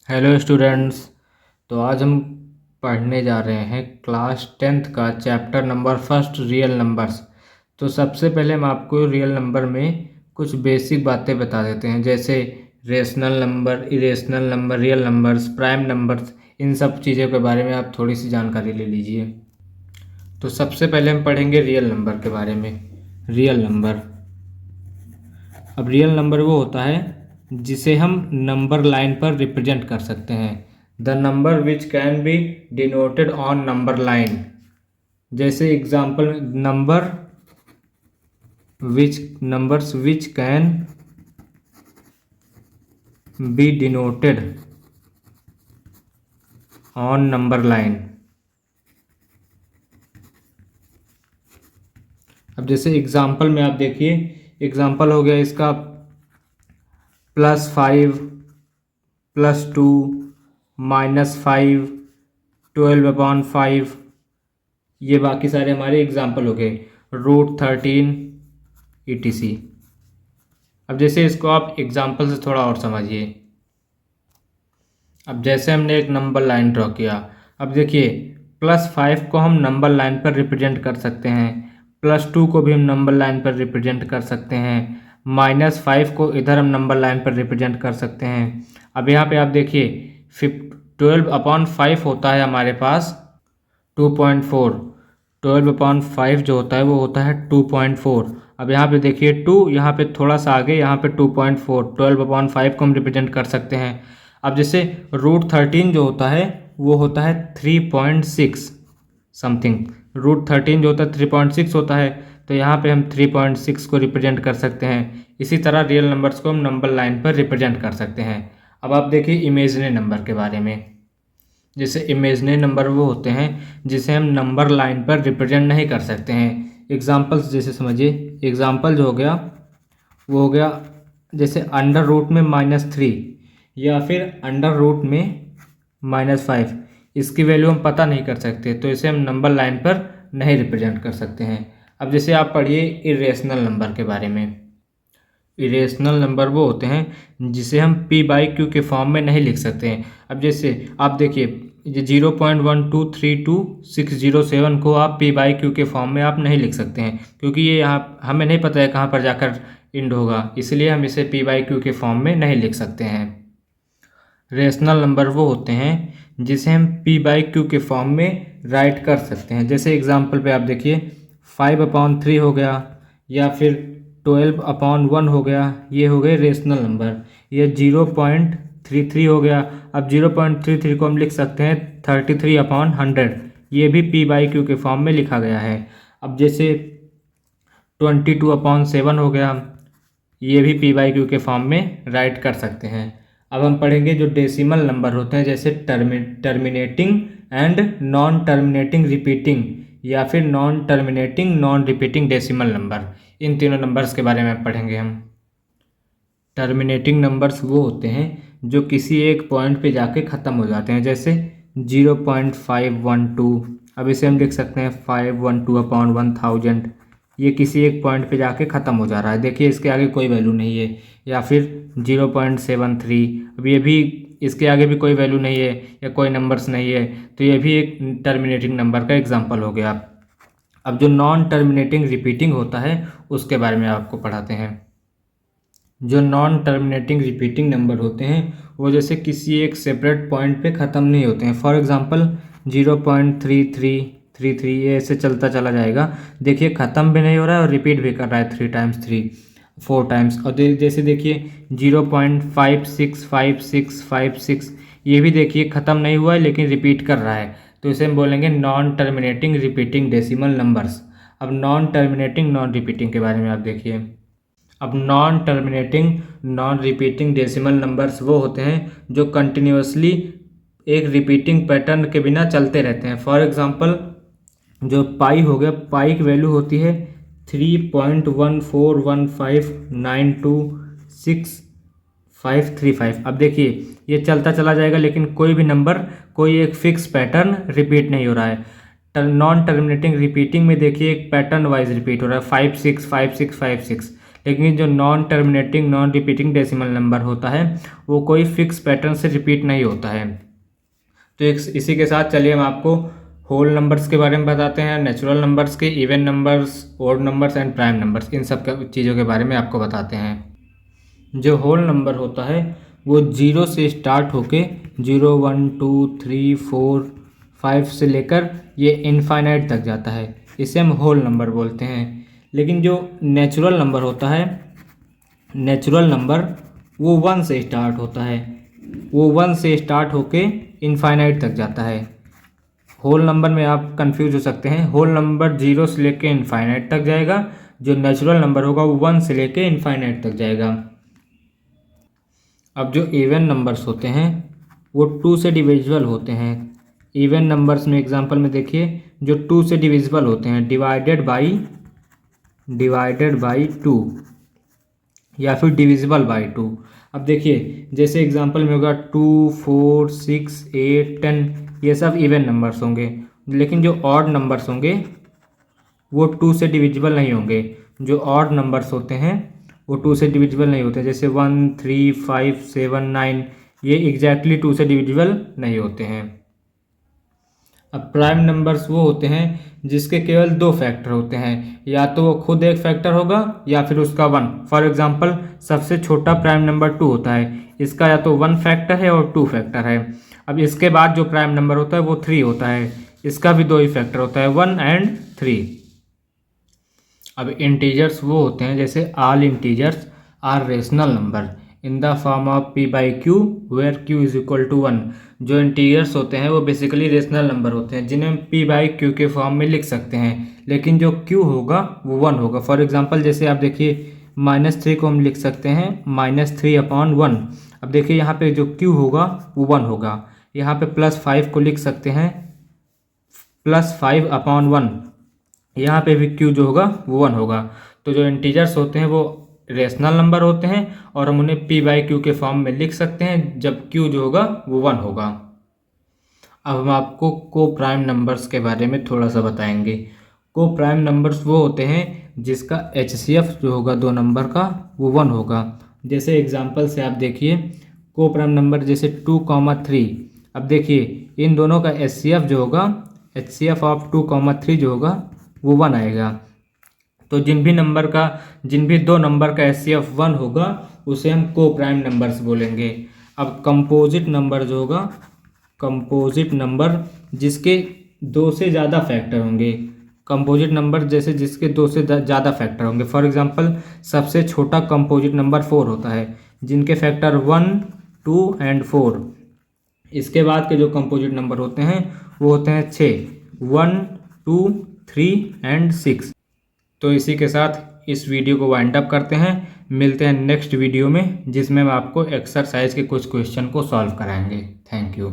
Hello students. तो आज हम पढ़ने जा रहे हैं क्लास 10th का chapter number first real numbers. तो सबसे पहले हम आपको रियल नंबर में कुछ बेसिक बातें बता देते हैं, जैसे rational number, irrational number, real numbers, prime numbers. इन सब चीज़ों के बारे में आप थोड़ी सी जानकारी ले लीजिए। तो सबसे पहले हम पढ़ेंगे रियल नंबर के बारे में। रियल नंबर, अब रियल नंबर वो होता है जिसे हम नंबर लाइन पर रिप्रेजेंट कर सकते हैं। The number which can be denoted on number line. जैसे example, numbers which can be denoted on number line. अब जैसे एग्जाम्पल में आप देखिए, एग्जाम्पल हो गया इसका +5, +2, -5, 12/5। ये बाकी सारे हमारे एग्जाम्पल हो गए। √13 ETC। अब जैसे इसको आप एग्जाम्पल से थोड़ा और समझिए। अब जैसे हमने एक नंबर लाइन ड्रॉ किया, अब देखिए +5 को हम नंबर लाइन पर रिप्रेजेंट कर सकते हैं, +2 को भी हम नंबर लाइन पर रिप्रेजेंट कर सकते हैं, -5 को इधर हम नंबर लाइन पर रिप्रेजेंट कर सकते हैं। अब यहाँ पे आप देखिए 12/5 होता है हमारे पास 2.4। 12/5 जो होता है वो होता है 2.4। अब यहाँ पे देखिए 2, यहाँ पे थोड़ा सा आगे, यहाँ पे 2.4। 12/5 को हम रिप्रेजेंट कर सकते हैं। अब जैसे √13 जो होता है वो होता है 3.6 समथिंग। √13 जो होता है 3.6 होता है, तो यहाँ पे हम 3.6 को रिप्रेजेंट कर सकते हैं। इसी तरह रियल नंबर्स को हम नंबर लाइन पर रिप्रेजेंट कर सकते हैं। अब आप देखिए इमेजिनरी नंबर के बारे में। जैसे इमेजिनरी नंबर वो होते हैं जिसे हम नंबर लाइन पर रिप्रेजेंट नहीं कर सकते हैं। एग्जाम्पल्स जैसे समझिए, एग्जाम्पल जो हो गया वो हो गया जैसे अंडर रूट में -3 या फिर अंडर रूट में -5। इसकी वैल्यू हम पता नहीं कर सकते, तो इसे हम नंबर लाइन पर नहीं रिप्रेजेंट कर सकते हैं। अब जैसे आप पढ़िए इरेशनल नंबर के बारे में। इरेशनल नंबर वो होते हैं जिसे हम p/q के फॉर्म में नहीं लिख सकते हैं। अब जैसे आप देखिए ये 0.1232607 को आप p/q के फॉर्म में आप नहीं लिख सकते हैं, क्योंकि ये यहाँ हमें नहीं पता है कहाँ पर जाकर इंड होगा, इसलिए हम इसे p/q के फॉर्म में नहीं लिख सकते हैं। रेशनल नंबर वो होते हैं जिसे हम p/q के फॉर्म में राइट कर सकते हैं। जैसे एग्जाम्पल पे आप देखिए 5/3 हो गया, या फिर 12/1 हो गया, ये हो गए रेशनल नंबर। ये 0.33 हो गया। अब 0.33 को हम लिख सकते हैं 33/100, ये भी p/q के फॉर्म में लिखा गया है। अब जैसे 22/7 हो गया, ये भी p/q के फॉर्म में राइट कर सकते हैं। अब हम पढ़ेंगे जो डेसिमल नंबर होते हैं, जैसे terminating and non terminating repeating, या फिर non terminating non repeating decimal number. इन तीनों नंबर्स के बारे में पढ़ेंगे हम। टर्मिनेटिंग नंबर्स वो होते हैं जो किसी एक पॉइंट पे जाके ख़त्म हो जाते हैं, जैसे 0.512। अब इसे हम लिख सकते हैं 512/1000। ये किसी एक पॉइंट पे जाके ख़त्म हो जा रहा है, देखिए इसके आगे कोई वैल्यू नहीं है। या फिर 0.73, अब ये भी इसके आगे भी कोई वैल्यू नहीं है या कोई नंबर्स नहीं है, तो ये भी एक टर्मिनेटिंग नंबर का एग्जांपल हो गया। अब जो नॉन टर्मिनेटिंग रिपीटिंग होता है उसके बारे में आपको पढ़ाते हैं। जो नॉन टर्मिनेटिंग रिपीटिंग नंबर होते हैं वो जैसे किसी एक सेपरेट पॉइंट पे ख़त्म नहीं होते हैं। फॉर एग्जांपल 0.3333, ये ऐसे चलता चला जाएगा, देखिए ख़त्म भी नहीं हो रहा है और रिपीट भी कर रहा है 3 टाइम्स 3 4 टाइम्स। और जैसे देखिए 0.565656, ये भी देखिए ख़त्म नहीं हुआ है लेकिन रिपीट कर रहा है, तो इसे हम बोलेंगे non terminating repeating decimal numbers. अब नॉन टर्मिनेटिंग नॉन रिपीटिंग के बारे में आप देखिए। अब non terminating non repeating decimal numbers वो होते हैं जो कंटिन्यूसली एक रिपीटिंग पैटर्न के बिना चलते रहते हैं। फॉर एग्जांपल जो पाई हो गया, पाई की वैल्यू होती है 3.1415926 अब देखिए ये चलता चला जाएगा लेकिन कोई भी नंबर, कोई एक फिक्स पैटर्न रिपीट नहीं हो रहा है। नॉन टर्मिनेटिंग रिपीटिंग में देखिए एक पैटर्न वाइज रिपीट हो रहा है 565656, लेकिन जो non terminating non repeating decimal number होता है वो कोई फिक्स पैटर्न से रिपीट नहीं होता है। तो इसी के साथ चलिए हम आपको होल नंबर्स के बारे में बताते हैं, नेचुरल नंबर्स के, even numbers, odd numbers and prime numbers, इन सब चीज़ों के बारे में आपको बताते हैं। जो होल नंबर होता है वो 0 से स्टार्ट होके 0, 1, 2, 3, 4, 5 से लेकर ये इनफाइनाइट तक जाता है, इसे हम होल नंबर बोलते हैं। लेकिन जो नेचुरल नंबर होता है, नेचुरल नंबर वो 1 से स्टार्ट होता है, वो 1 से स्टार्ट होके इनफाइनाइट तक जाता है। होल नंबर में आप कंफ्यूज हो सकते हैं, होल नंबर 0 से लेके इनफाइनाइट तक जाएगा, जो नेचुरल नंबर होगा वो 1 से लेके इनफाइनाइट तक जाएगा। अब जो इवन नंबर्स होते हैं वो 2 से डिविजिबल होते हैं। इवन नंबर्स में एग्जांपल में देखिए, जो 2 से डिविजिबल होते हैं, डिवाइडेड बाई 2 या फिर डिविजिबल बाई 2। अब देखिए जैसे एग्जांपल में होगा 2, 4, 6, 8, 10, ये सब इवन नंबर्स होंगे। लेकिन जो ऑड नंबर्स होंगे वो 2 से डिविजिबल नहीं होंगे। जो ऑड नंबर्स होते हैं वो 2 से डिविजिबल नहीं होते, जैसे 1, 3, 5, 7, 9, ये एग्जैक्टली 2 से डिविजिबल नहीं होते हैं। अब प्राइम नंबर्स वो होते हैं जिसके केवल 2 फैक्टर होते हैं, या तो वो खुद एक फैक्टर होगा या फिर उसका 1। फॉर एग्जांपल सबसे छोटा प्राइम नंबर 2 होता है, इसका या तो 1 फैक्टर है और 2 फैक्टर है। अब इसके बाद जो प्राइम नंबर होता है वो 3 होता है, इसका भी 2 ही फैक्टर होता है, 1 एंड 3। अब इंटीजर्स वो होते हैं जैसे all integers are rational number in the form of p by q where q is equal to 1। जो इंटीजर्स होते हैं वो बेसिकली रेशनल नंबर होते हैं जिन्हें हम p बाई क्यू के फॉर्म में लिख सकते हैं, लेकिन जो q होगा वो 1 होगा। फॉर एग्जांपल जैसे आप देखिए -3 को हम लिख सकते हैं -3/1। अब देखिए यहाँ पे जो q होगा वो 1 होगा। यहाँ पे +5 को लिख सकते हैं +5/1, यहाँ पे भी q जो होगा वो 1 होगा। तो जो इंटीजर्स होते हैं वो रेशनल नंबर होते हैं और हम उन्हें p बाई क्यू के फॉर्म में लिख सकते हैं जब q जो होगा वो 1 होगा। अब हम आपको को प्राइम नंबर्स के बारे में थोड़ा सा बताएंगे। को प्राइम नंबर्स वो होते हैं जिसका HCF जो होगा 2 नंबर का वो 1 होगा। जैसे एग्जांपल से आप देखिए को प्राइम नंबर जैसे 2, 3। अब देखिए इन दोनों का HCF जो होगा, HCF ऑफ 2, 3 जो होगा वो 1 आएगा। तो जिन भी 2 नंबर का HCF 1 होगा उसे हम को प्राइम नंबर्स बोलेंगे। अब कंपोजिट नंबर जो होगा, कंपोजिट नंबर जिसके 2 से ज़्यादा फैक्टर होंगे, कंपोजिट नंबर जैसे जिसके 2 से ज़्यादा फैक्टर होंगे। फॉर एग्जांपल सबसे छोटा कंपोजिट नंबर 4 होता है जिनके फैक्टर 1, 2 एंड 4। इसके बाद के जो कंपोजिट नंबर होते हैं वो होते हैं 6, 1, 2, 3 एंड 6। तो इसी के साथ इस वीडियो को वाइंड अप करते हैं। मिलते हैं नेक्स्ट वीडियो में जिसमें हम आपको एक्सरसाइज के कुछ क्वेश्चन को सॉल्व कराएंगे। Thank you.